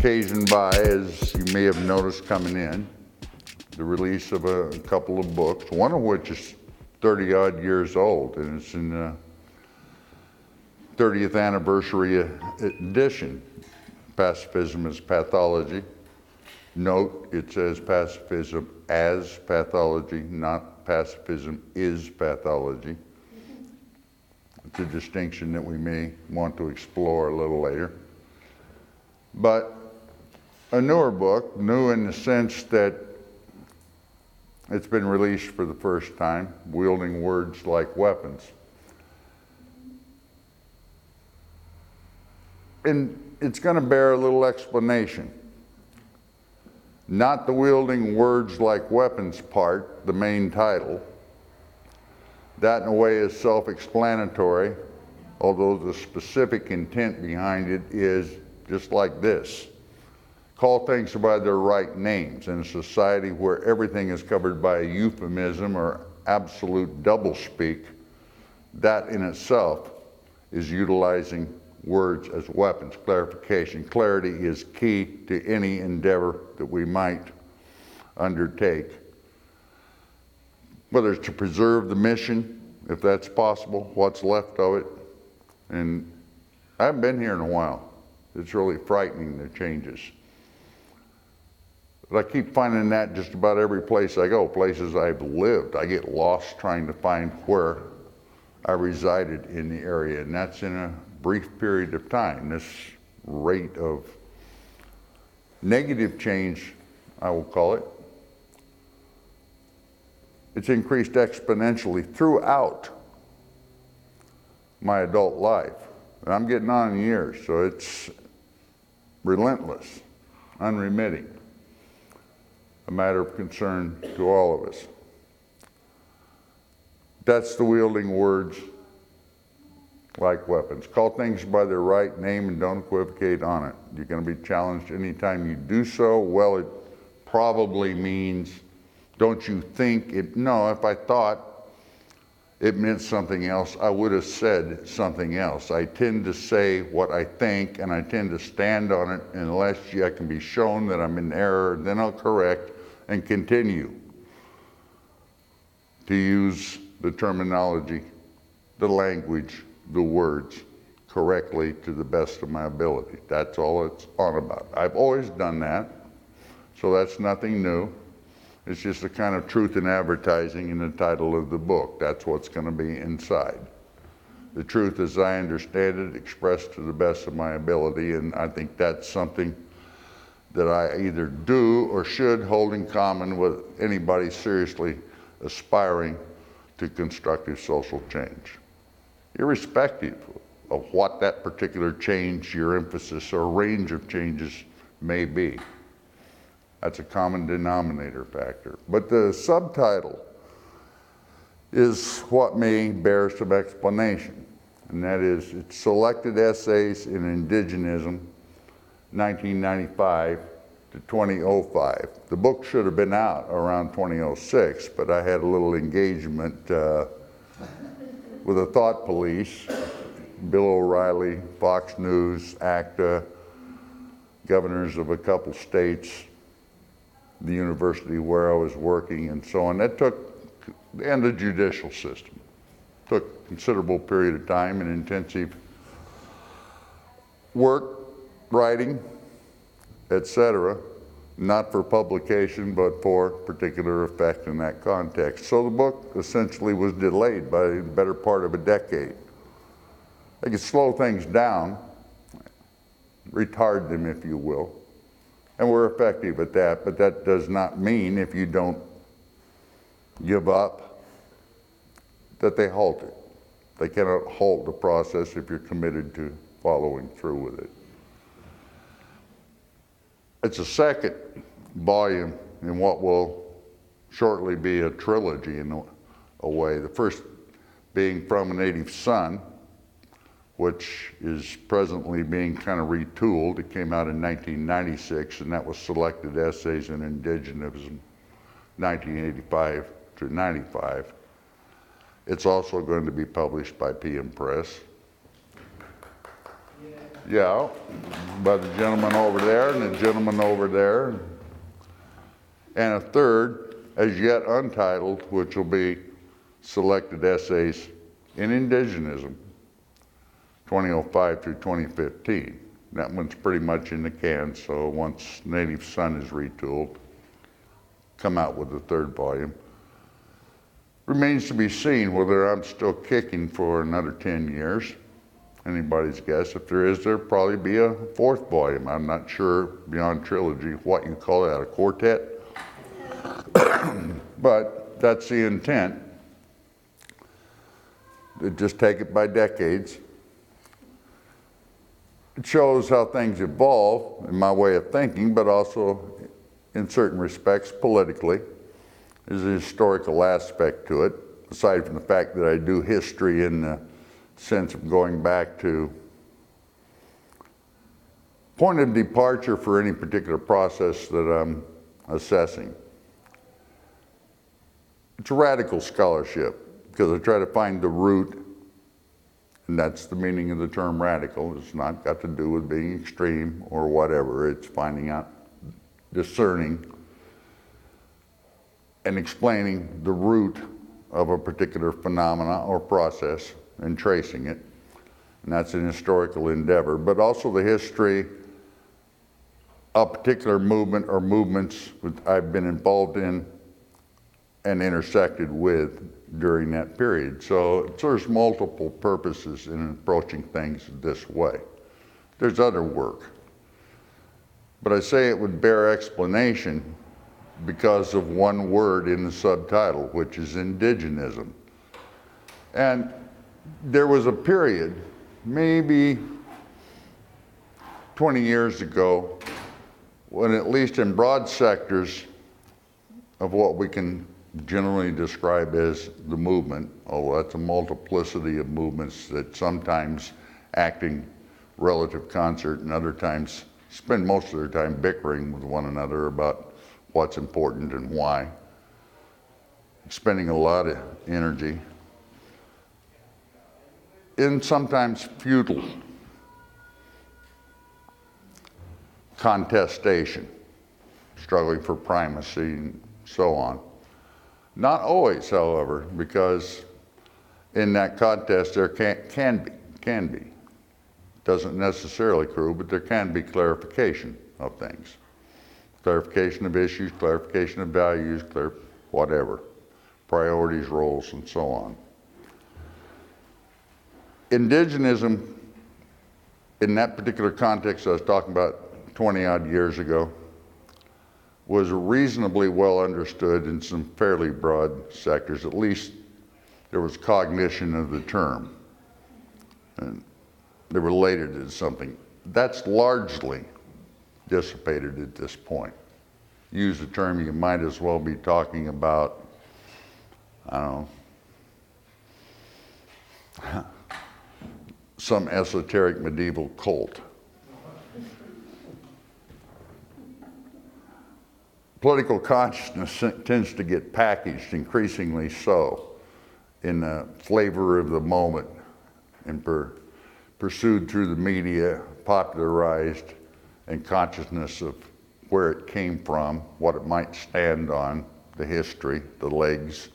occasioned by, as you may have noticed coming in, the release of a couple of books, one of which is 30-odd years old, and it's in the 30th anniversary edition, Pacifism As Pathology. Note, it says Pacifism As Pathology, not Pacifism Is Pathology. It's a distinction that we may want to explore a little later. But a newer book, new in the sense that it's been released for the first time, Wielding Words Like Weapons. And it's going to bear a little explanation. Not the wielding words like weapons part, the main title. That in a way is self-explanatory, although the specific intent behind it is just like this. Call things by their right names in a society where everything is covered by a euphemism or absolute doublespeak. That in itself is utilizing words as weapons. Clarification. Clarity is key to any endeavor that we might undertake. Whether it's to preserve the mission, if that's possible, what's left of it. And I haven't been here in a while. It's really frightening, the changes. But I keep finding that just about every place I go, places I've lived. I get lost trying to find where I resided in the area, and that's in a brief period of time. This rate of negative change, I will call it, it's increased exponentially throughout my adult life. And I'm getting on in years, so it's relentless, unremitting, a matter of concern to all of us. That's the wielding words like weapons. Call things by their right name and don't equivocate on it. You're going to be challenged anytime you do so. Well, it probably means, don't you think it? No, if I thought it meant something else, I would have said something else. I tend to say what I think, and I tend to stand on it unless I can be shown that I'm in error. Then I'll correct and continue to use the terminology, the language, the words correctly to the best of my ability. That's all it's on about. I've always done that, so that's nothing new. It's just a kind of truth in advertising in the title of the book. That's what's going to be inside. The truth as I understand it, expressed to the best of my ability, and I think that's something that I either do or should hold in common with anybody seriously aspiring to constructive social change, irrespective of what that particular change, your emphasis, or range of changes may be. That's a common denominator factor. But the subtitle is what may bear some explanation, and that is, it's Selected Essays in Indigenism, 1995 to 2005. The book should have been out around 2006, but I had a little engagement with the thought police, Bill O'Reilly, Fox News, ACTA, governors of a couple states, the university where I was working, and so on. That took, and the judicial system, took a considerable period of time and intensive work, writing, etc., not for publication, but for particular effect in that context. So the book essentially was delayed by the better part of a decade. I could slow things down, retard them, if you will, and we're effective at that, but that does not mean, if you don't give up, that they halt it. They cannot halt the process if you're committed to following through with it. It's a second volume in what will shortly be a trilogy in a way. The first being From a Native Son, which is presently being kind of retooled. It came out in 1996, and that was Selected Essays in Indigenism, 1985 to 95. It's also going to be published by PM Press. Yeah, by the gentleman over there and the gentleman over there. And a third, as yet untitled, which will be selected essays in indigenism, 2005 through 2015. That one's pretty much in the can, so once Native Son is retooled, come out with the third volume. Remains to be seen whether I'm still kicking for another 10 years. Anybody's guess. If there is, there'll probably be a fourth volume. I'm not sure, beyond trilogy, what you call that, a quartet? But that's the intent. To just take it by decades. It shows how things evolve in my way of thinking, but also in certain respects politically. There's a historical aspect to it, aside from the fact that I do history in the sense of going back to point of departure for any particular process that I'm assessing. It's a radical scholarship because I try to find the root, and that's the meaning of the term radical. It's not got to do with being extreme or whatever. It's finding out, discerning, and explaining the root of a particular phenomena or process and tracing it. And that's an historical endeavor, but also the history of a particular movement or movements that I've been involved in and intersected with during that period. So it serves multiple purposes in approaching things this way. There's other work, but I say it would bear explanation because of one word in the subtitle, which is indigenism. And there was a period, maybe 20 years ago, when at least in broad sectors of what we can generally describe as the movement, although that's a multiplicity of movements that sometimes act in relative concert and other times spend most of their time bickering with one another about what's important and why, spending a lot of energy in sometimes futile contestation, struggling for primacy and so on. Not always, however, because in that contest there can be. Doesn't necessarily prove, but there can be clarification of things. Clarification of issues, clarification of values, whatever, priorities, roles, and so on. Indigenism, in that particular context I was talking about 20 odd years ago, was reasonably well understood in some fairly broad sectors. At least there was cognition of the term, and they related it to something. That's largely dissipated at this point. Use the term, you might as well be talking about, I don't know, some esoteric medieval cult. Political consciousness tends to get packaged, increasingly so, in the flavor of the moment and pursued through the media, popularized, and consciousness of where it came from, what it might stand on, the history, the legs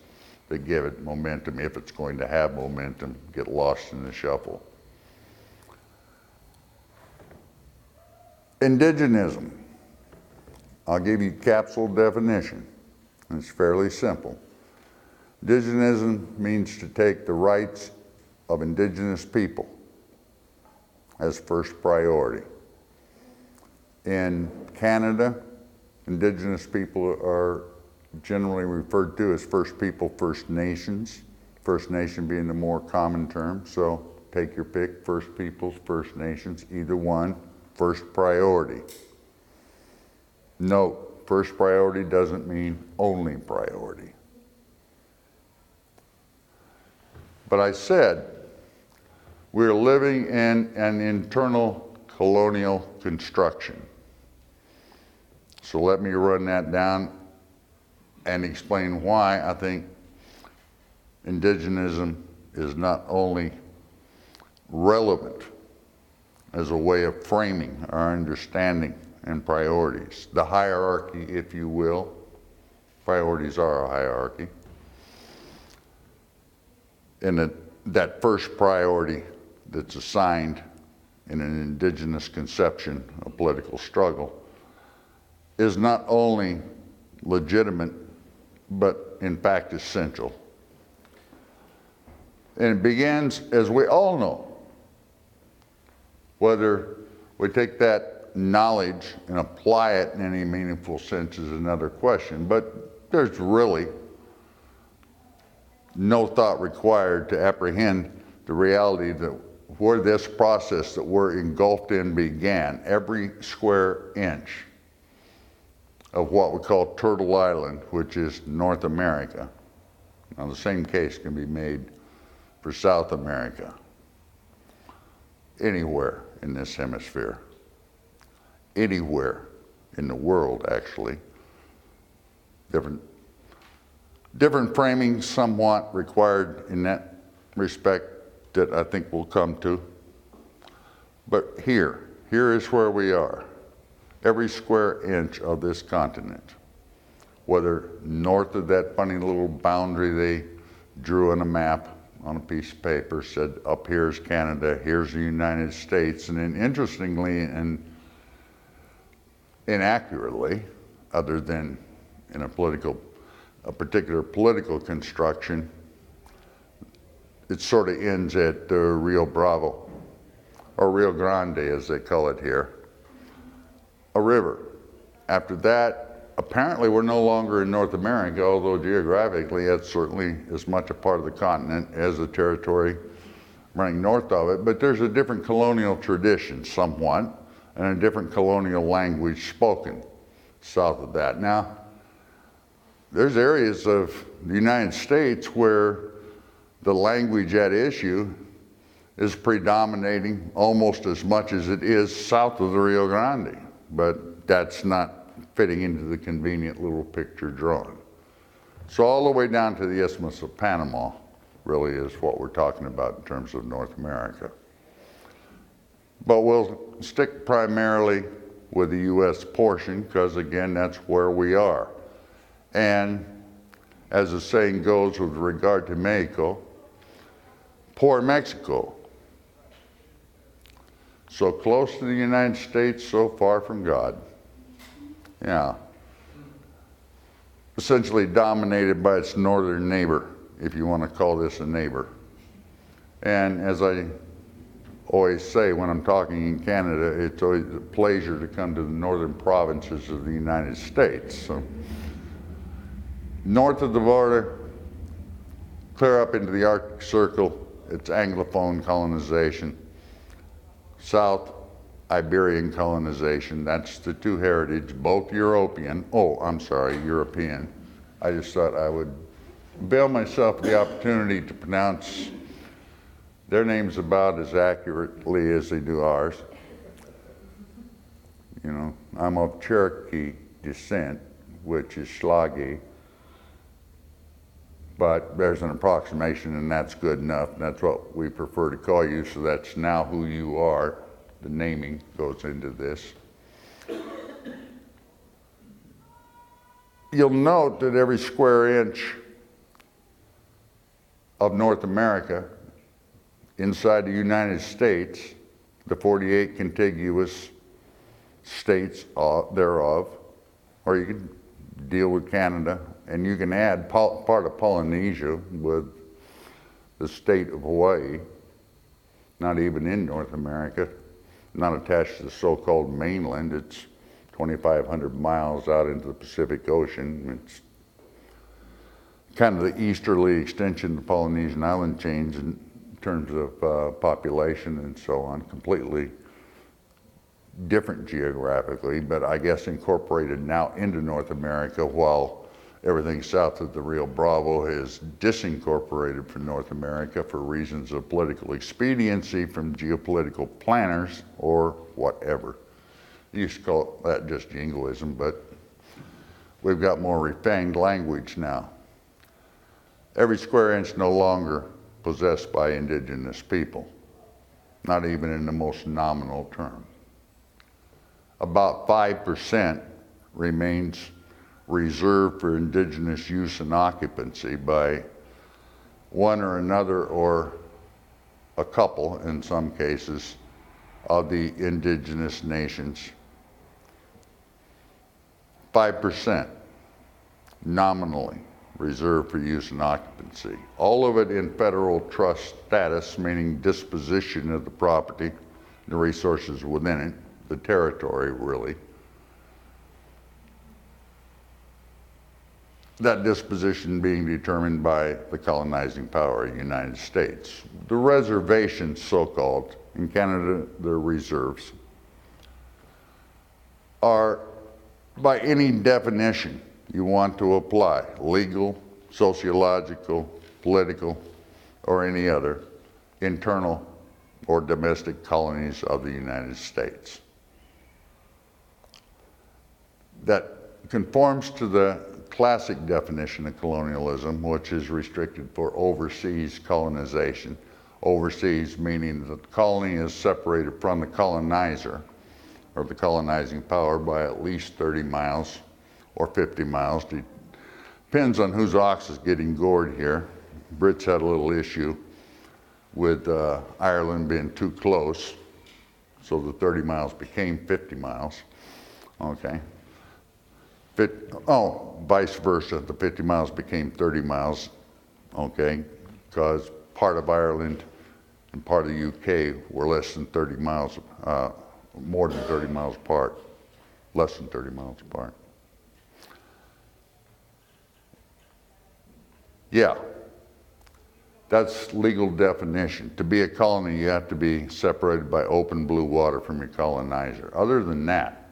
that give it momentum, if it's going to have momentum, get lost in the shuffle. Indigenism. I'll give you capsule definition. It's fairly simple. Indigenism means to take the rights of indigenous people as first priority. In Canada, indigenous people are generally referred to as First People, First Nations. First Nation being the more common term, so take your pick, First Peoples, First Nations, either one, first priority. Note, first priority doesn't mean only priority. But I said, we're living in an internal colonial construction. So let me run that down and explain why I think indigenism is not only relevant as a way of framing our understanding and priorities. The hierarchy, if you will. Priorities are a hierarchy. And that first priority that's assigned in an indigenous conception of political struggle is not only legitimate, but in fact essential. And it begins, as we all know, whether we take that knowledge and apply it in any meaningful sense is another question, but there's really no thought required to apprehend the reality that where this process that we're engulfed in began. Every square inch of what we call Turtle Island, which is North America. Now the same case can be made for South America, anywhere in this hemisphere, anywhere in the world actually. Different framing somewhat required in that respect that I think we'll come to. But here is where we are. Every square inch of this continent, whether north of that funny little boundary they drew on a map on a piece of paper, said up here's Canada, here's the United States, and then interestingly and inaccurately, other than in a particular political construction, it sort of ends at Rio Bravo, or Rio Grande as they call it here, a river. After that, apparently we're no longer in North America, although geographically it's certainly as much a part of the continent as the territory running north of it, but there's a different colonial tradition somewhat, and a different colonial language spoken south of that. Now, there's areas of the United States where the language at issue is predominating almost as much as it is south of the Rio Grande, but that's not fitting into the convenient little picture drawn. So all the way down to the Isthmus of Panama really is what we're talking about in terms of North America. But we'll stick primarily with the US portion because again, that's where we are. And as the saying goes with regard to Mexico, poor Mexico. So close to the United States, so far from God. Yeah. Essentially dominated by its northern neighbor, if you want to call this a neighbor. And as I always say when I'm talking in Canada, it's always a pleasure to come to the northern provinces of the United States. So, north of the border, clear up into the Arctic Circle, it's Anglophone colonization. South, Iberian colonization. That's the two heritage, both European. European. I just thought I would avail myself the opportunity to pronounce their names about as accurately as they do ours. You know, I'm of Cherokee descent, which is Schlage. But there's an approximation and that's good enough. That's what we prefer to call you, so that's now who you are. The naming goes into this. You'll note that every square inch of North America inside the United States, the 48 contiguous states thereof, or you can deal with Canada, and you can add part of Polynesia with the state of Hawaii, not even in North America, not attached to the so-called mainland. It's 2,500 miles out into the Pacific Ocean. It's kind of the easterly extension of the Polynesian island chains in terms of population and so on, completely different geographically, but I guess incorporated now into North America, while everything south of the Rio Bravo is disincorporated from North America for reasons of political expediency from geopolitical planners or whatever. You used to call that just jingoism, but we've got more refined language now. Every square inch no longer possessed by indigenous people. not even in the most nominal term. About 5% remains reserved for indigenous use and occupancy by one or another, or a couple in some cases, of the indigenous nations. 5% nominally reserved for use and occupancy. All of it in federal trust status, meaning disposition of the property, the resources within it, the territory really. That disposition being determined by the colonizing power of the United States. The reservations, so-called, in Canada, they're reserves, are by any definition you want to apply, legal, sociological, political, or any other, internal or domestic colonies of the United States. That conforms to the classic definition of colonialism, which is restricted for overseas colonization. Overseas meaning that the colony is separated from the colonizer or the colonizing power by at least 30 miles or 50 miles. Depends on whose ox is getting gored here. Brits had a little issue with Ireland being too close, so the 30 miles became 50 miles. Okay. Vice versa, the 50 miles became 30 miles, okay, because part of Ireland and part of the UK were less than 30 miles, more than 30 miles apart, less than 30 miles apart. Yeah, that's legal definition. To be a colony, you have to be separated by open blue water from your colonizer. Other than that,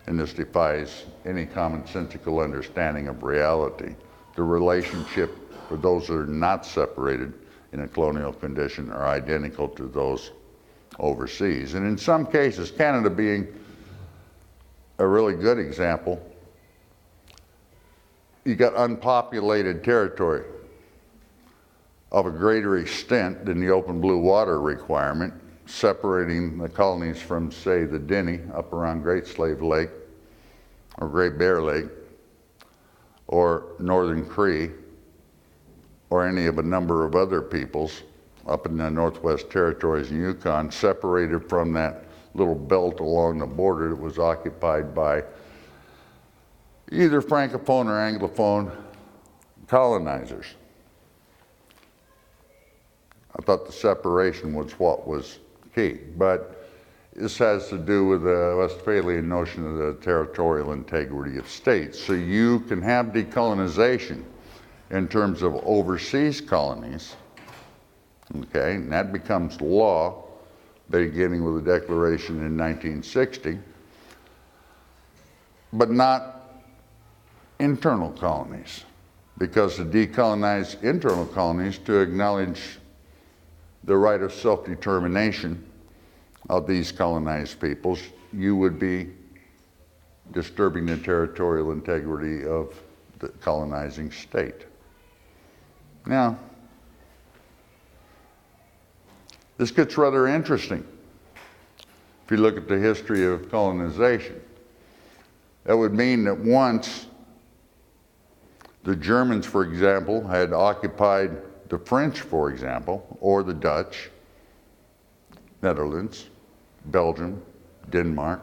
and this defies any commonsensical understanding of reality, the relationship for those that are not separated in a colonial condition are identical to those overseas. And in some cases, Canada being a really good example, you got unpopulated territory of a greater extent than the open blue water requirement, separating the colonies from, say, the Denny up around Great Slave Lake or Great Bear Lake or Northern Cree or any of a number of other peoples up in the Northwest Territories and Yukon, separated from that little belt along the border that was occupied by either Francophone or Anglophone colonizers. I thought the separation was what was key, but this has to do with the Westphalian notion of the territorial integrity of states. So you can have decolonization in terms of overseas colonies, okay, and that becomes law beginning with the Declaration in 1960, but not internal colonies, because to decolonize internal colonies, to acknowledge the right of self-determination of these colonized peoples, you would be disturbing the territorial integrity of the colonizing state. Now, this gets rather interesting if you look at the history of colonization. That would mean that once the Germans, for example, had occupied the French, for example, or the Dutch, Netherlands, Belgium, Denmark,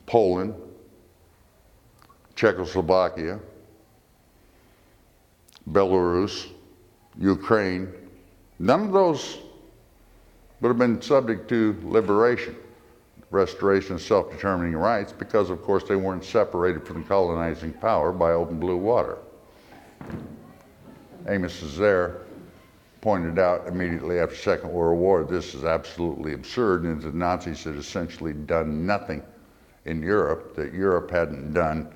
Poland, Czechoslovakia, Belarus, Ukraine, none of those would have been subject to liberation, restoration of self-determining rights, because of course they weren't separated from the colonizing power by open blue water. Amos Césaire pointed out immediately after the Second World War, this is absolutely absurd, and the Nazis had essentially done nothing in Europe that Europe hadn't done,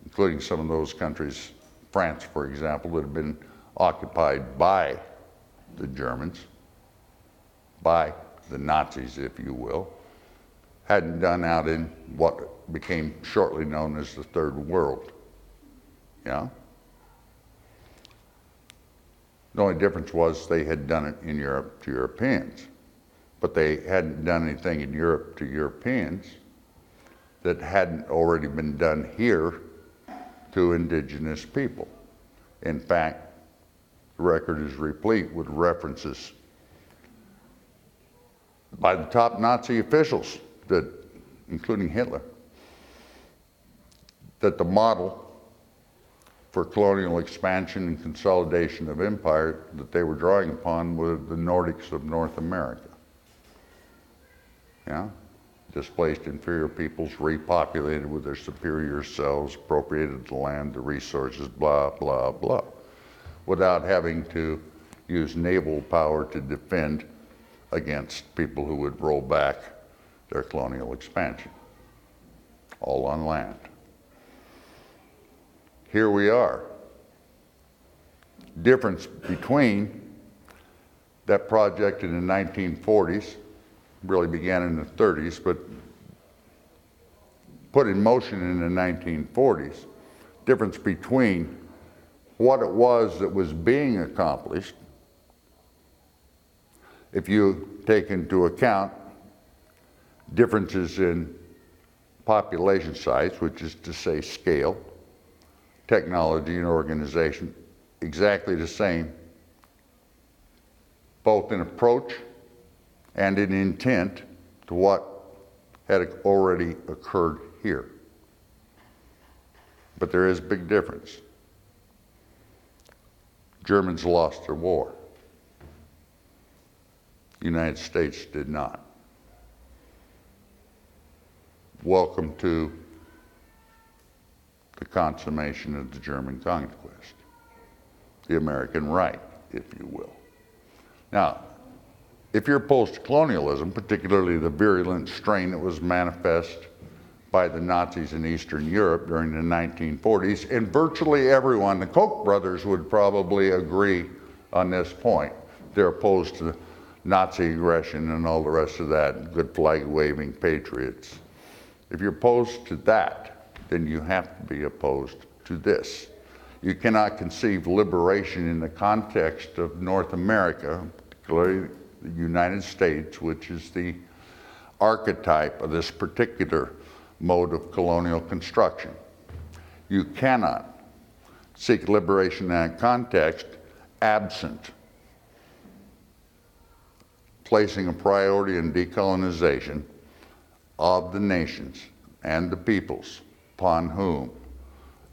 including some of those countries, France, for example, that had been occupied by the Germans, by the Nazis, if you will, hadn't done out in what became shortly known as the Third World. Yeah? The only difference was they had done it in Europe to Europeans, but they hadn't done anything in Europe to Europeans that hadn't already been done here to indigenous people. In fact, the record is replete with references by the top Nazi officials, that, including Hitler, that the model for colonial expansion and consolidation of empire that they were drawing upon were the Nordics of North America. Yeah? Displaced inferior peoples, repopulated with their superior selves, appropriated the land, the resources, blah, blah, blah, without having to use naval power to defend against people who would roll back their colonial expansion, all on land. Here we are. Difference between that project in the 1940s, really began in the 30s, but put in motion in the 1940s, difference between what it was that was being accomplished, if you take into account differences in population size, which is to say scale, technology and organization, exactly the same, both in approach and in intent to what had already occurred here. But there is a big difference. Germans lost their war. The United States did not. Welcome to the consummation of the German conquest, the American right, if you will. Now, if you're opposed to colonialism, particularly the virulent strain that was manifest by the Nazis in Eastern Europe during the 1940s, and virtually everyone, the Koch brothers would probably agree on this point. They're opposed to Nazi aggression and all the rest of that, good flag-waving patriots. If you're opposed to that, then you have to be opposed to this. You cannot conceive liberation in the context of North America, particularly the United States, which is the archetype of this particular mode of colonial construction. You cannot seek liberation in that context absent placing a priority in decolonization of the nations and the peoples upon whom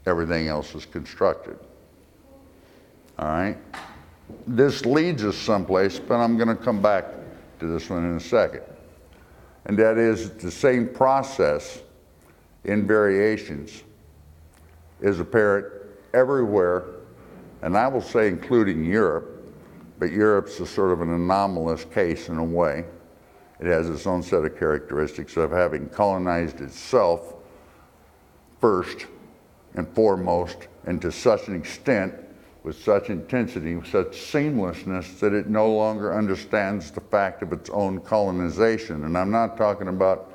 everything else is constructed. All right? This leads us someplace, but I'm going to come back to this one in a second. And that is the same process in variations is apparent everywhere, and I will say including Europe, but Europe's a sort of an anomalous case in a way. It has its own set of characteristics of having colonized itself first and foremost, and to such an extent, with such intensity, with such seamlessness, that it no longer understands the fact of its own colonization. And I'm not talking about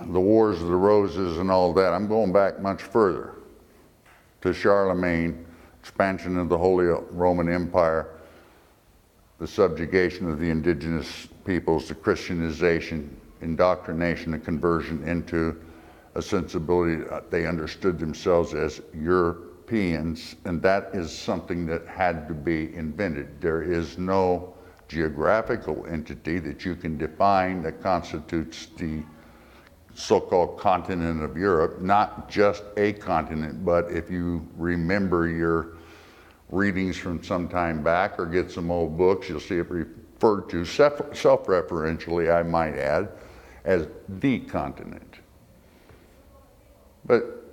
the Wars of the Roses and all that. I'm going back much further to Charlemagne, expansion of the Holy Roman Empire, the subjugation of the indigenous peoples, the Christianization, indoctrination, and conversion into a sensibility that they understood themselves as Europeans, and that is something that had to be invented. There is no geographical entity that you can define that constitutes the so-called continent of Europe, not just a continent, but if you remember your readings from some time back or get some old books, you'll see it referred to self-referentially, I might add, as the continent. But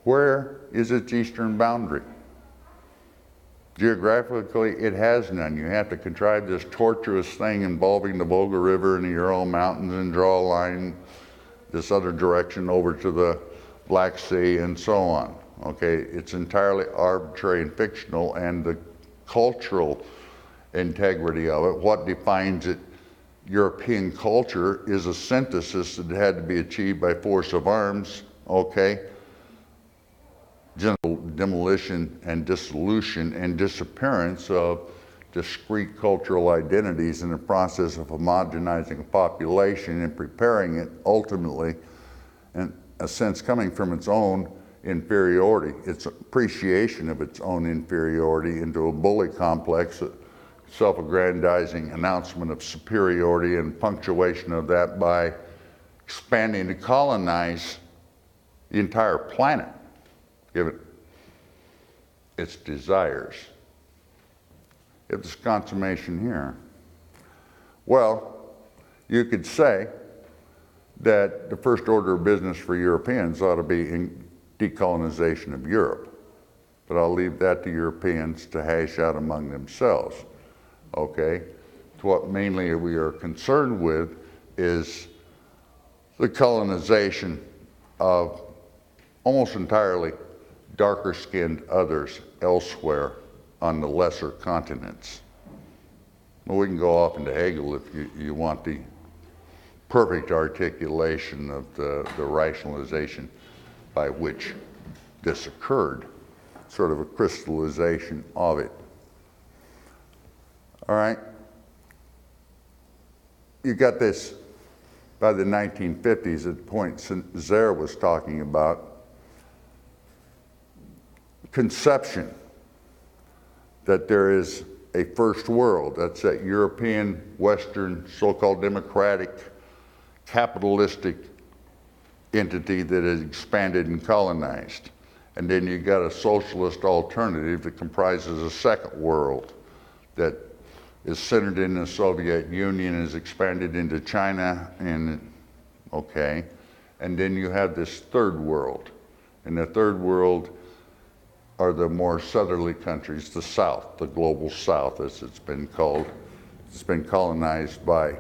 where is its eastern boundary? Geographically, it has none. You have to contrive this tortuous thing involving the Volga River and the Ural Mountains and draw a line this other direction over to the Black Sea and so on. Okay, it's entirely arbitrary and fictional, and the cultural integrity of it, what defines it, European culture, is a synthesis that had to be achieved by force of arms, okay? general demolition and dissolution and disappearance of discrete cultural identities in the process of homogenizing a population and preparing it ultimately, in a sense, coming from its own inferiority, its appreciation of its own inferiority, into a bully complex, a self-aggrandizing announcement of superiority, and punctuation of that by expanding to colonize the entire planet, give it its desires. If this consummation here, well, you could say that the first order of business for Europeans ought to be in decolonization of Europe. But I'll leave that to Europeans to hash out among themselves, okay? What mainly we are concerned with is the colonization of almost entirely darker skinned others elsewhere on the lesser continents. Well, we can go off into Hegel if you want the perfect articulation of the rationalization by which this occurred, sort of a crystallization of it. All right? You got this by the 1950s, at the point Zare was talking about, conception that there is a first world, that's that European, Western, so-called democratic, capitalistic entity that is expanded and colonized. And then you got a socialist alternative that comprises a second world that is centered in the Soviet Union, is expanded into China, and okay. And then you have this third world. And the third world are the more southerly countries, the South, the global South as it's been called. It's been colonized by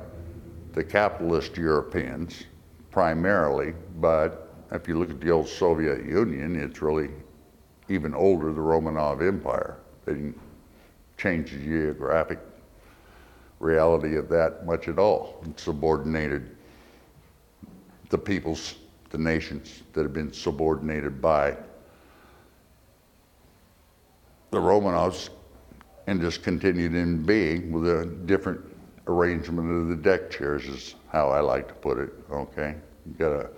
the capitalist Europeans primarily, but if you look at the old Soviet Union, it's really even older, the Romanov Empire. They didn't change the geographic reality of that much at all. It subordinated the peoples, the nations that have been subordinated by the Romanovs, and just continued in being with a different arrangement of the deck chairs, is how I like to put it, okay? You got a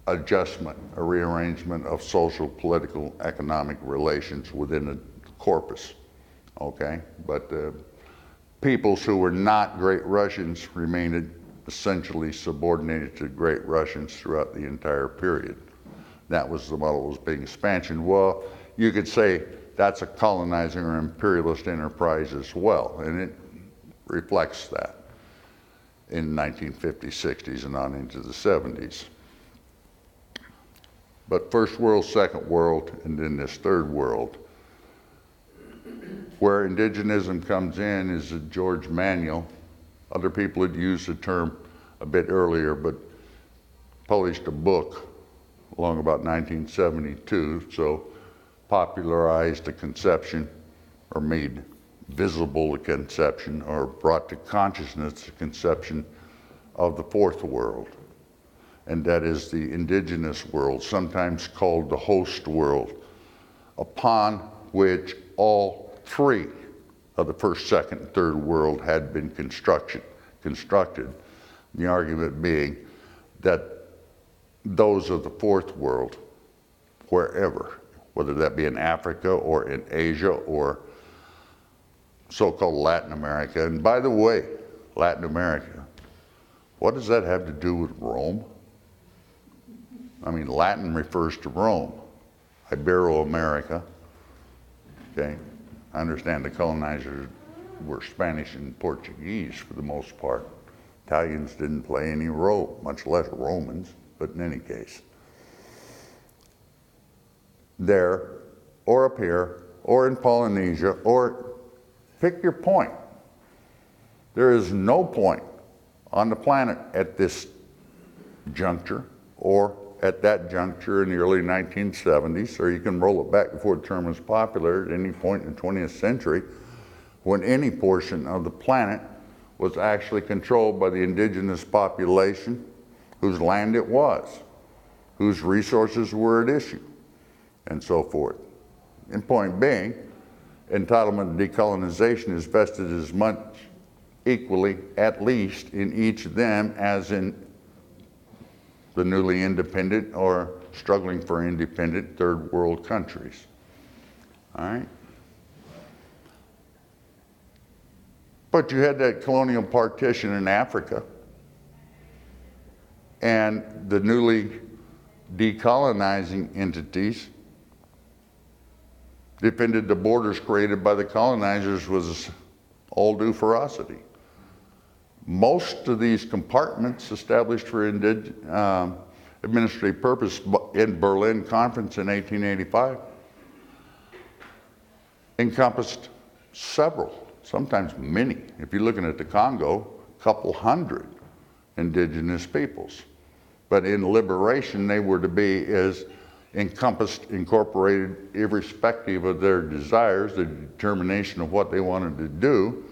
adjustment, a rearrangement of social, political, economic relations within the corpus, okay? But the peoples who were not Great Russians remained essentially subordinated to Great Russians throughout the entire period. That was the model that was being expansion. Well, you could say that's a colonizing or imperialist enterprise as well, and it reflects that in 1950s, 60s, and on into the 70s. But first world, second world, and then this third world. Where indigenism comes in is a George Manuel. Other people had used the term a bit earlier, but published a book along about 1972, so popularized the conception, or made visible the conception, or brought to consciousness the conception of the fourth world. And that is the indigenous world, sometimes called the host world, upon which all three of the first, second, and third world had been constructed. The argument being that those of the fourth world, wherever, whether that be in Africa or in Asia or so-called Latin America. And by the way, Latin America, what does that have to do with Rome? I mean, Latin refers to Rome, Ibero-America, okay? I understand the colonizers were Spanish and Portuguese for the most part. Italians didn't play any role, much less Romans, but in any case. There, or up here, or in Polynesia, or pick your point. There is no point on the planet at this juncture, or at that juncture in the early 1970s, or you can roll it back before the term was popular at any point in the 20th century, when any portion of the planet was actually controlled by the indigenous population whose land it was, whose resources were at issue. and so forth. And point being, entitlement to decolonization is vested as much equally, at least, in each of them as in the newly independent or struggling for independent third world countries. All right? But you had that colonial partition in Africa, and the newly decolonizing entities defended the borders created by the colonizers with all due ferocity. Most of these compartments established for administrative purpose in Berlin Conference in 1885 encompassed several, sometimes many. If you're looking at the Congo, a couple hundred indigenous peoples. But in liberation, they were to be as encompassed, incorporated, irrespective of their desires, the determination of what they wanted to do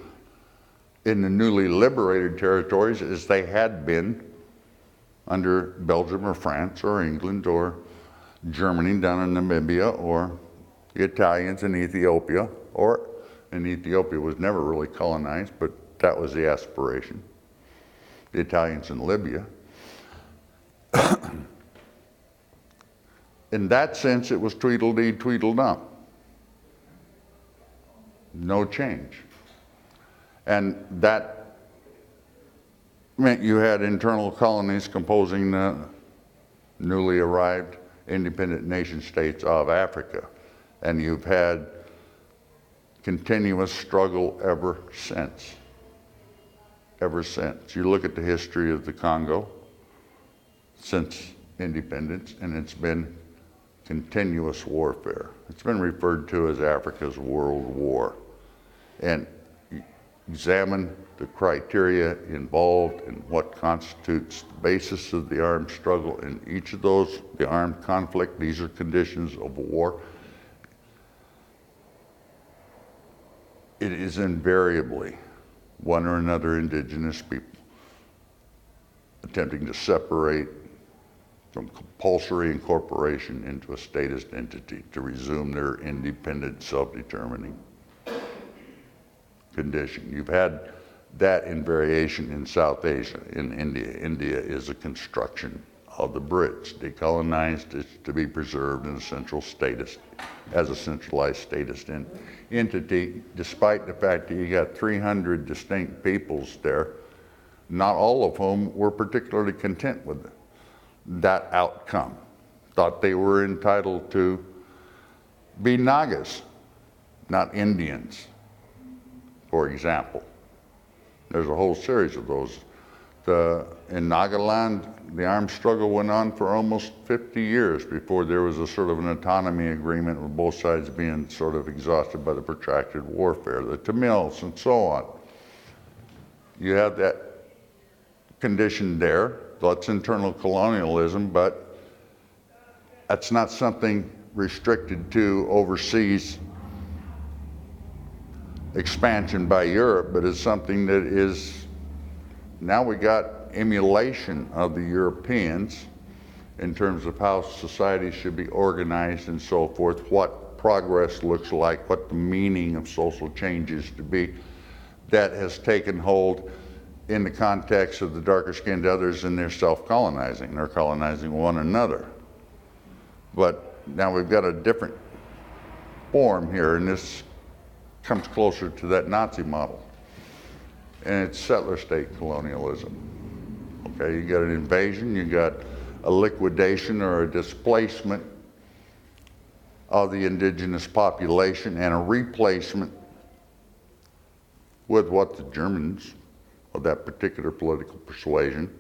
in the newly liberated territories as they had been under Belgium or France or England or Germany down in Namibia, or the Italians in Ethiopia, and Ethiopia was never really colonized, but that was the aspiration. The Italians in Libya. In that sense, it was Tweedledee, Tweedledum. No change. And that meant you had internal colonies composing the newly arrived independent nation states of Africa. And you've had continuous struggle ever since. Ever since. You look at the history of the Congo since independence, and it's been continuous warfare. It's been referred to as Africa's World War. And examine the criteria involved in what constitutes the basis of the armed struggle in each of those, the armed conflict. These are conditions of war. It is invariably one or another indigenous people attempting to separate from compulsory incorporation into a statist entity to resume their independent, self-determining condition. You've had that in variation in South Asia, in India. India is a construction of the Brits. Decolonized is to be preserved in a central statist, as a centralized statist entity, despite the fact that you got 300 distinct peoples there, not all of whom were particularly content with that outcome. Thought they were entitled to be Nagas, not Indians, for example. There's a whole series of those. In Nagaland, the armed struggle went on for almost 50 years before there was a sort of an autonomy agreement with both sides being sort of exhausted by the protracted warfare, the Tamils and so on. You have that condition there. That's internal colonialism, but that's not something restricted to overseas expansion by Europe, but it's something that is, now we got emulation of the Europeans in terms of how society should be organized and so forth, what progress looks like, what the meaning of social change is to be. That has taken hold in the context of the darker skinned others, and they're self-colonizing. They're colonizing one another. But now we've got a different form here, and this comes closer to that Nazi model. And it's settler state colonialism. Okay, you got an invasion, you got a liquidation or a displacement of the indigenous population and a replacement with what the Germans of that particular political persuasion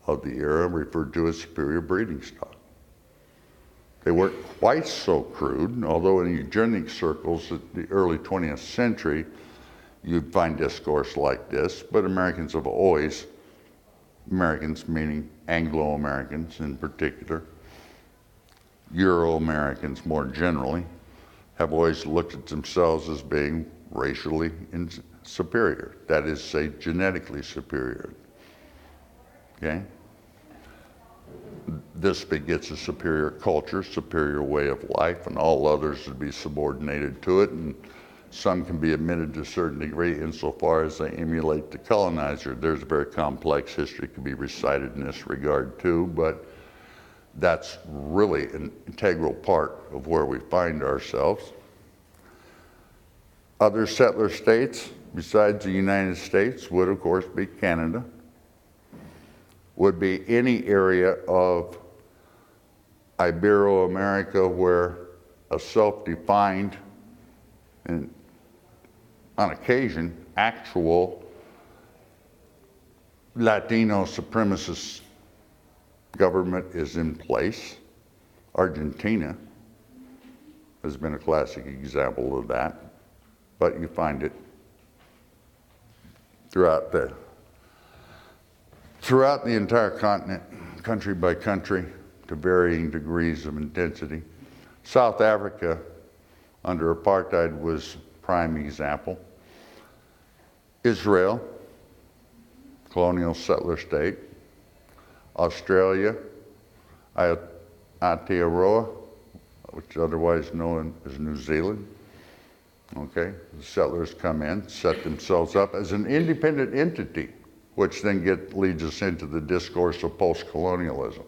of the era referred to as superior breeding stock. They weren't quite so crude, although in eugenic circles at the early 20th century, you'd find discourse like this, but Americans have always, Americans meaning Anglo-Americans in particular, Euro-Americans more generally, have always looked at themselves as being racially superior. That is, say, genetically superior. Okay? this begets a superior culture, superior way of life, and all others would be subordinated to it. And some can be admitted to a certain degree insofar as they emulate the colonizer. There's a very complex history can be recited in this regard too, but that's really an integral part of where we find ourselves. Other settler states besides the United States would of course be Canada, would be any area of Ibero-America where a self-defined and on occasion actual Latino supremacist government is in place. Argentina has been a classic example of that, but you find it throughout the entire continent, country by country, to varying degrees of intensity. South Africa under apartheid was prime example. Israel, colonial settler state. Australia, Aotearoa, which is otherwise known as New Zealand. Okay, the settlers come in, set themselves up as an independent entity, which then leads us into the discourse of post-colonialism.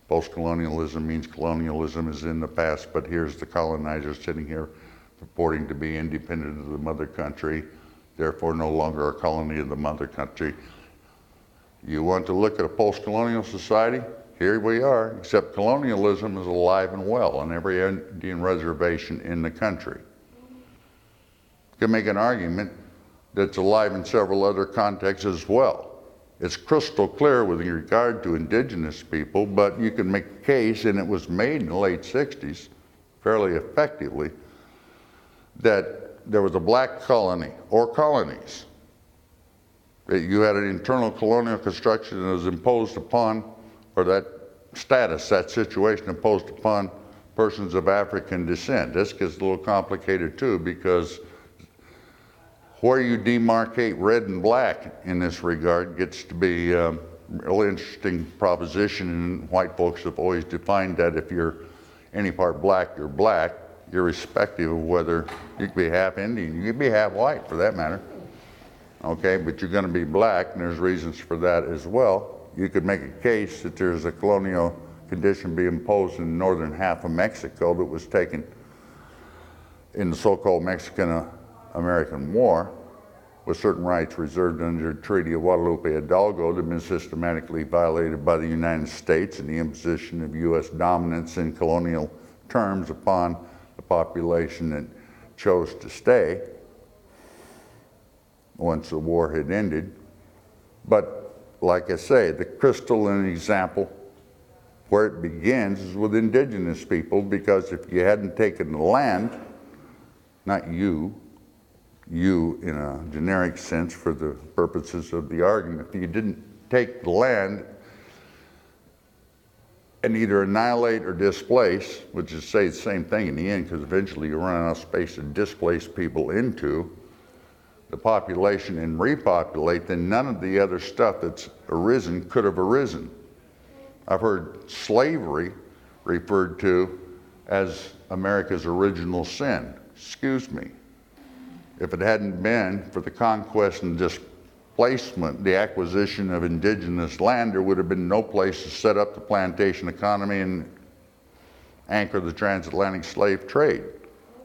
Post-colonialism means colonialism is in the past, but here's the colonizer sitting here purporting to be independent of the mother country, therefore no longer a colony of the mother country. You want to look at a post-colonial society? Here we are, except colonialism is alive and well on every Indian reservation in the country. You can make an argument that's alive in several other contexts as well. It's crystal clear with regard to indigenous people, but you can make a case, and it was made in the late 60s fairly effectively, that there was a black colony or colonies. That you had an internal colonial construction that was imposed upon, or that status, that situation imposed upon persons of African descent. This gets a little complicated too, because where you demarcate red and black in this regard gets to be a really interesting proposition, and white folks have always defined that if you're any part black, you're black, irrespective of whether you could be half Indian, you could be half white for that matter. Okay, but you're going to be black, and there's reasons for that as well. You could make a case that there's a colonial condition being imposed in the northern half of Mexico that was taken in the so-called Mexican-American War, with certain rights reserved under the Treaty of Guadalupe Hidalgo that have been systematically violated by the United States and the imposition of U.S. dominance in colonial terms upon the population that chose to stay once the war had ended. But like I say, the crystalline example where it begins is with indigenous people, because if you hadn't taken the land, not you in a generic sense for the purposes of the argument, if you didn't take the land and either annihilate or displace, which is say the same thing in the end, because eventually you run out of space to displace people into the population and repopulate, then none of the other stuff that's arisen could have arisen. I've heard slavery referred to as America's original sin. Excuse me. If it hadn't been for the conquest and displacement, the acquisition of indigenous land, there would have been no place to set up the plantation economy and anchor the transatlantic slave trade,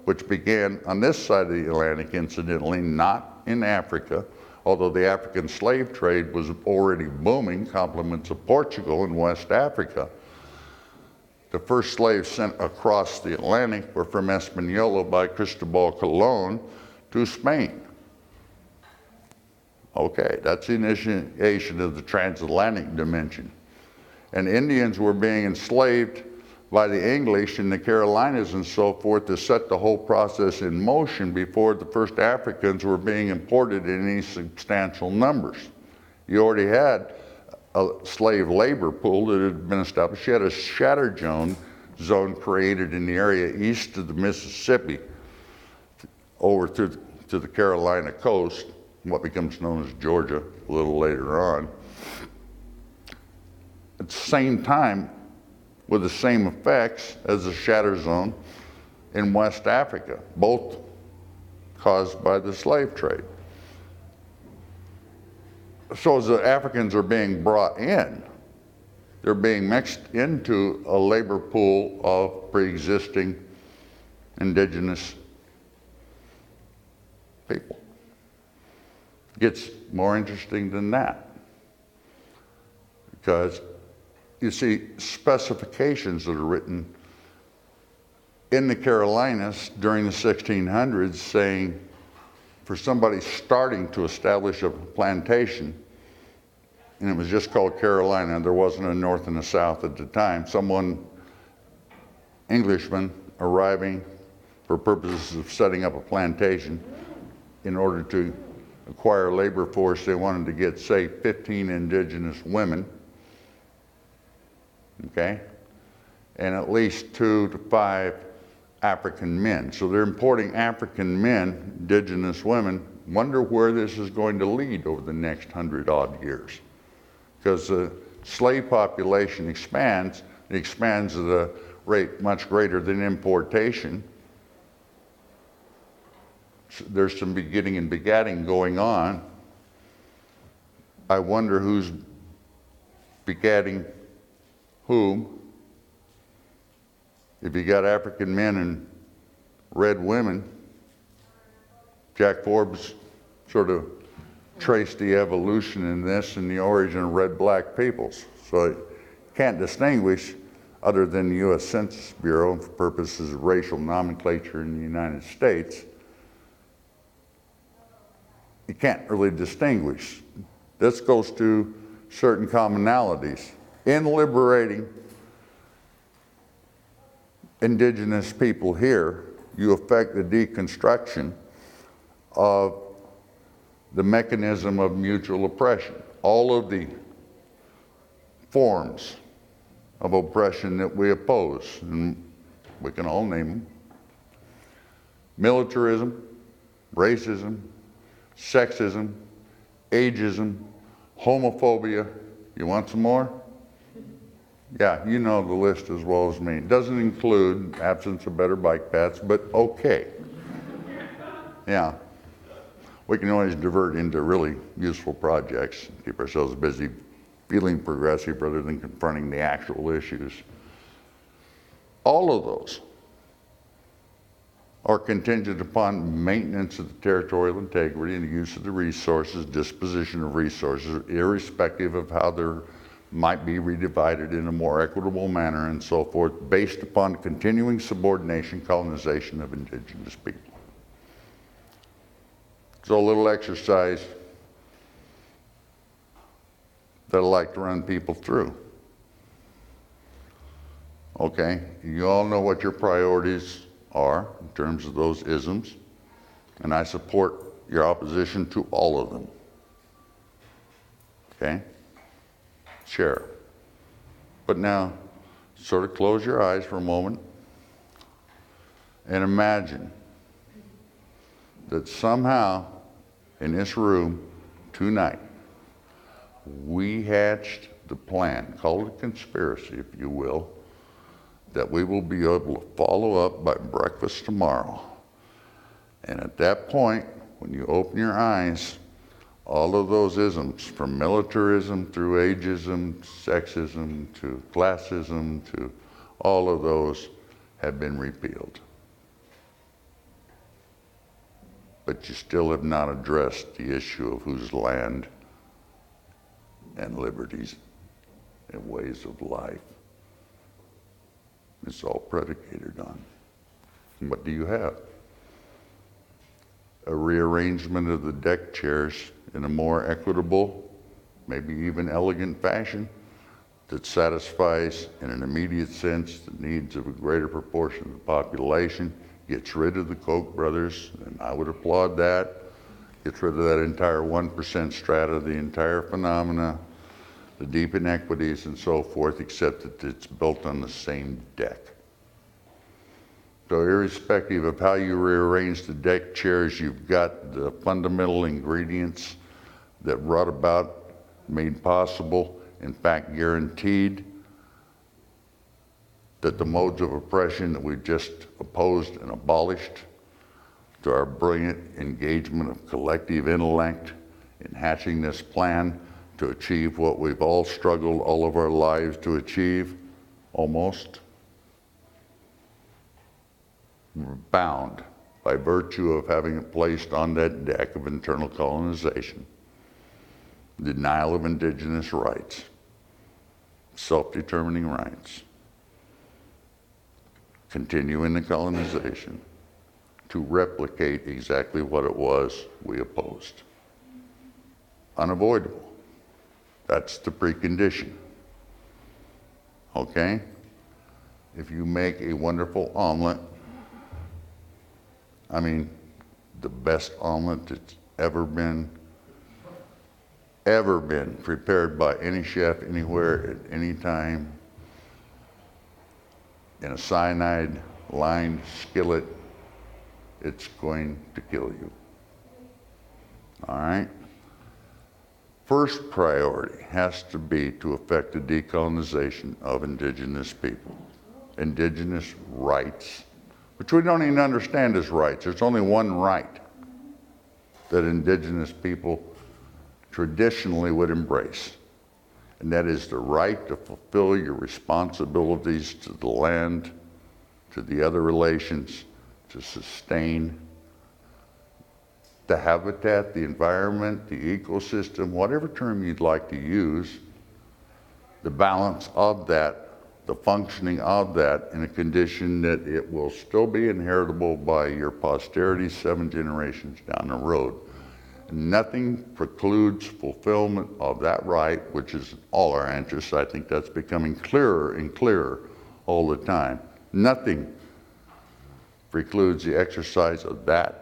which began on this side of the Atlantic, incidentally, not in Africa, although the African slave trade was already booming, compliments of Portugal in West Africa. The first slaves sent across the Atlantic were from Hispaniola by Cristobal Colon to Spain. Okay, that's the initiation of the transatlantic dimension. And Indians were being enslaved by the English in the Carolinas and so forth to set the whole process in motion before the first Africans were being imported in any substantial numbers. You already had a slave labor pool that had been established. You had a shatter zone created in the area east of the Mississippi over to the Carolina coast, what becomes known as Georgia a little later on. at the same time with the same effects as the shatter zone in West Africa, both caused by the slave trade. So as the Africans are being brought in, they're being mixed into a labor pool of pre-existing indigenous people. It gets more interesting than that, because you see specifications that are written in the Carolinas during the 1600s saying for somebody starting to establish a plantation, and it was just called Carolina, there wasn't a north and a south at the time, Englishman arriving for purposes of setting up a plantation, in order to acquire a labor force, they wanted to get, say, 15 indigenous women, okay, and at least 2 to 5 African men. So they're importing African men, indigenous women. Wonder where this is going to lead over the next 100-odd years. Because the slave population expands, it expands at a rate much greater than importation. So there's some begetting and begatting going on. I wonder who's begatting whom. If you got African men and red women, Jack Forbes sort of traced the evolution in this and the origin of red-black peoples. So you can't distinguish, other than the U.S. Census Bureau for purposes of racial nomenclature in the United States, you can't really distinguish. This goes to certain commonalities. In liberating indigenous people here, you affect the deconstruction of the mechanism of mutual oppression. All of the forms of oppression that we oppose, and we can all name them: militarism, racism, sexism, ageism, homophobia. You want some more? Yeah, you know the list as well as me. It doesn't include absence of better bike paths, but okay. Yeah. We can always divert into really useful projects, keep ourselves busy feeling progressive rather than confronting the actual issues. All of those are contingent upon maintenance of the territorial integrity and the use of the resources, disposition of resources, irrespective of how they're might be redivided in a more equitable manner and so forth, based upon continuing subordination, colonization of indigenous people. So a little exercise that I like to run people through. Okay, you all know what your priorities are in terms of those isms, and I support your opposition to all of them. Okay? Share. But now, sort of close your eyes for a moment and imagine that somehow in this room tonight, we hatched the plan, call it a conspiracy if you will, that we will be able to follow up by breakfast tomorrow. And at that point, when you open your eyes, all of those isms, from militarism through ageism, sexism, to classism, to all of those have been repealed. But you still have not addressed the issue of whose land and liberties and ways of life it's all predicated on. And what do you have? A rearrangement of the deck chairs in a more equitable, maybe even elegant fashion that satisfies in an immediate sense the needs of a greater proportion of the population, gets rid of the Koch brothers, and I would applaud that, gets rid of that entire 1% strata, the entire phenomena, the deep inequities and so forth, except that it's built on the same deck. So irrespective of how you rearrange the deck chairs, you've got the fundamental ingredients that brought about, made possible, in fact guaranteed that the modes of oppression that we just opposed and abolished, to our brilliant engagement of collective intellect in hatching this plan to achieve what we've all struggled all of our lives to achieve, almost, we're bound by virtue of having it placed on that deck of internal colonization, denial of indigenous rights, self-determining rights, continuing the colonization, to replicate exactly what it was we opposed. Unavoidable. That's the precondition. Okay? If you make a wonderful omelet, I mean, the best omelet that's ever been prepared by any chef anywhere at any time in a cyanide-lined skillet, it's going to kill you. All right? First priority has to be to effect the decolonization of indigenous people. Indigenous rights, which we don't even understand as rights. There's only one right that indigenous people traditionally would embrace, and that is the right to fulfill your responsibilities to the land, to the other relations, to sustain the habitat, the environment, the ecosystem, whatever term you'd like to use, the balance of that, the functioning of that in a condition that it will still be inheritable by your posterity 7 generations down the road. Nothing precludes fulfillment of that right, which is in all our interests. I think that's becoming clearer and clearer all the time. Nothing precludes the exercise of that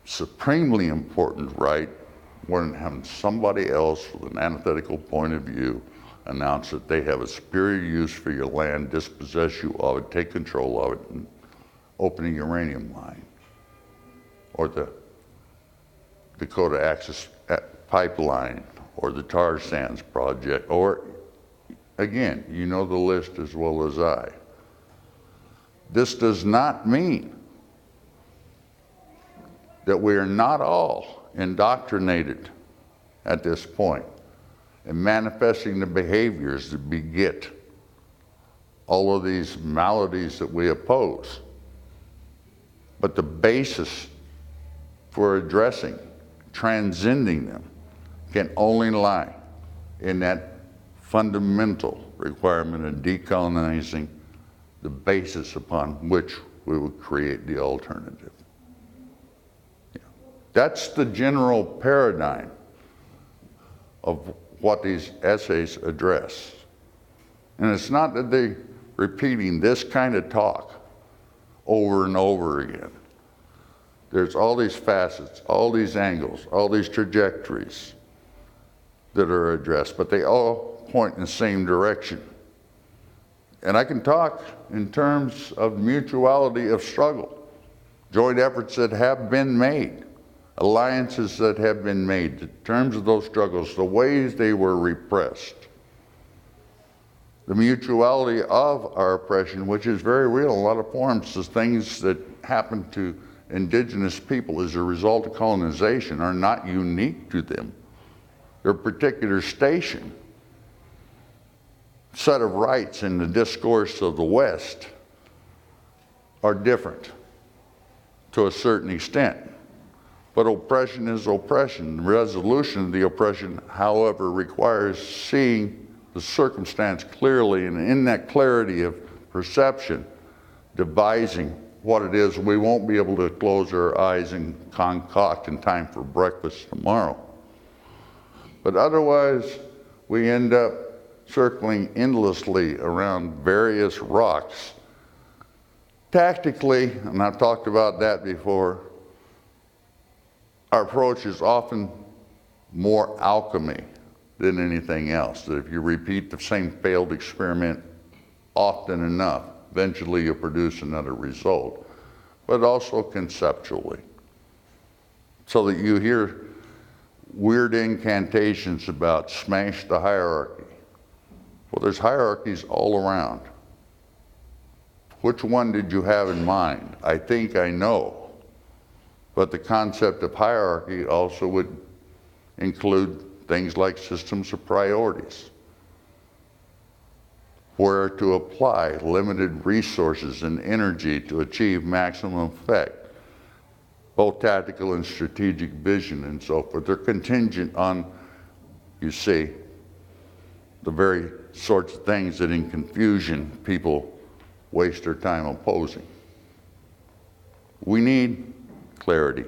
supremely important right more than having somebody else with an antithetical point of view announce that they have a superior use for your land, dispossess you of it, take control of it, and open a uranium mine, or the Dakota Access Pipeline, or the tar sands project, or again, you know the list as well as I. This does not mean that we are not all indoctrinated at this point in manifesting the behaviors that beget all of these maladies that we oppose. But the basis for addressing, transcending them, can only lie in that fundamental requirement of decolonizing the basis upon which we would create the alternative. That's the general paradigm of what these essays address. And it's not that they're repeating this kind of talk over and over again. There's all these facets, all these angles, all these trajectories that are addressed, but they all point in the same direction. And I can talk in terms of mutuality of struggle, joint efforts that have been made, alliances that have been made, in terms of those struggles, the ways they were repressed, the mutuality of our oppression, which is very real in a lot of forms. The things that happen to indigenous people as a result of colonization are not unique to them. Their particular station, set of rights in the discourse of the West are different to a certain extent. But oppression is oppression. The resolution of the oppression, however, requires seeing the circumstance clearly, and in that clarity of perception, devising what it is we won't be able to close our eyes and concoct in time for breakfast tomorrow. But otherwise, we end up circling endlessly around various rocks. Tactically, and I've talked about that before, our approach is often more alchemy than anything else. That if you repeat the same failed experiment often enough, eventually you'll produce another result, but also conceptually. So that you hear weird incantations about smash the hierarchy. Well, there's hierarchies all around. Which one did you have in mind? I think I know. But the concept of hierarchy also would include things like systems of priorities, where to apply limited resources and energy to achieve maximum effect, both tactical and strategic vision and so forth. They're contingent on, you see, the very sorts of things that in confusion people waste their time opposing. We need clarity.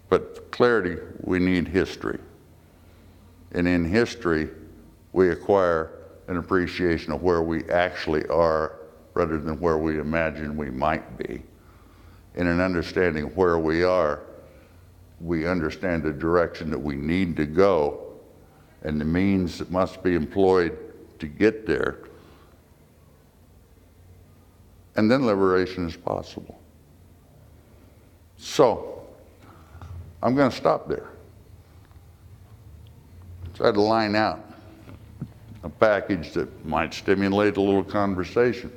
But for clarity, we need history. And in history, we acquire an appreciation of where we actually are rather than where we imagine we might be. In an understanding of where we are, we understand the direction that we need to go and the means that must be employed to get there. And then liberation is possible. So, I'm going to stop there. Try to line out a package that might stimulate a little conversation.